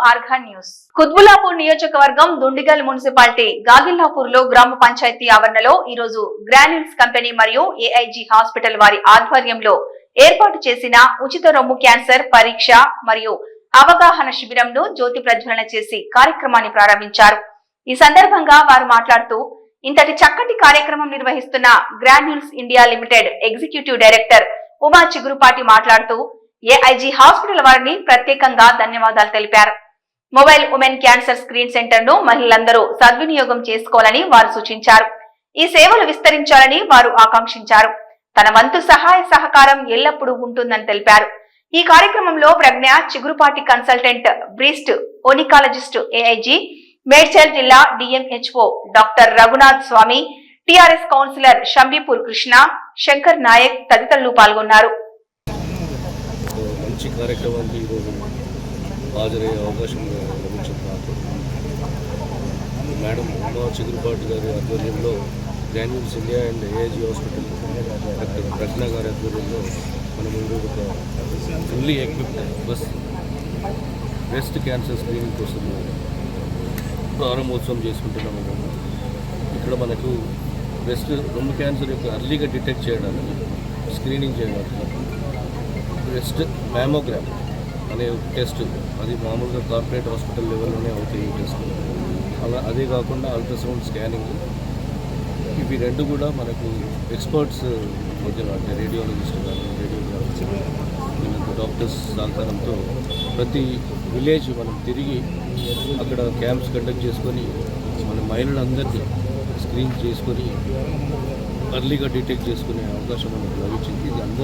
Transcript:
ఆర్ఘా news. Quthbullapur నియోజకవర్గం Dundigal municipality Gagillapur లో గ్రామ పంచాయతీ ఆవరణలో ఈ రోజు గ్రాన్యూల్స్ కంపెనీ మరియు ఏఐజీ హాస్పిటల్ వారి ఆధ్వర్యంలో ఏర్పాటు చేసిన ఉచిత రొమ్ము క్యాన్సర్ పరీక్ష మరియు అవగాహన శిబిరంను జ్యోతి ప్రజ్వలన చేసి కార్యక్రమాన్ని ప్రారంభించారు. ఈ సందర్భంగా వారు మాట్లాడుతూ ఇంతటి చక్కటి కార్యక్రమం నిర్వహిస్తున్న granules India limited executive director Uma Chigurupati మాట్లాడుతూ ఏఐజీ హాస్పిటల్ వారిని ప్రత్యేకంగా ధన్యవాదాలు తెలిపారు. Mobile women cancer screen centre ను మహిళలందరూ సద్వినియోగం చేసుకోవాలని వారు సూచించారు. ఈ సేవలు విస్తరించాలని వారు ఆకాంక్షించారు. తన వంతు సహాయ సహకారం ఎల్లప్పుడూ ఉంటుందని తెలిపారు. ఈ కార్యక్రమంలో Pragna Chigurupati consultant breast oncologist AIG Medchal జిల్లా DMHO doctor Raghunath Swamy, TRS councillor Shambipur Krishna, Shankar Nayak తదితరులు పాల్గొన్నారు. మంచి కార్యక్రమానికి ఈరోజు హాజరయ్యే అవకాశం లభించింది నాకు. మేడం ఉమా చిగురుపాటి గారి ఆధ్వర్యంలో Granules India and AIG hospital doctor Pragna గారి ఆధ్వర్యంలో మనం ఒక fully equipped breast cancer screening కోసం ప్రారంభోత్సవం చేసుకుంటున్నాము. ఇక్కడ మనకు బ్రెస్ట్ రొమ్ము క్యాన్సర్ యొక్క అర్లీగా డిటెక్ట్ చేయడానికి స్క్రీనింగ్ చేయడానికి బ్రెస్ట్ మ్యామోగ్రామ్ అనే టెస్ట్, అది మామూలుగా కార్పొరేట్ హాస్పిటల్ లెవెల్లోనే అవుతాయి ఈ టెస్ట్. అదే కాకుండా అల్ట్రాసౌండ్ స్కానింగ్, ఇవి రెండు కూడా మనకు ఎక్స్పర్ట్స్ మధ్యలో అంటే రేడియాలజిస్ట్ కానీ రేడియోగ్రాఫర్స్ వీళ్ళంతా డాక్టర్స్ సహకారంతో ప్రతి విలేజ్ మనం తిరిగి అక్కడ క్యాంప్స్ కండక్ట్ చేసుకొని మన మహిళలందరినీ స్క్రీన్ చేసుకొని అర్లీగా డిటెక్ట్ చేసుకునే అవకాశం మనకు లభించింది. ఇది అందరూ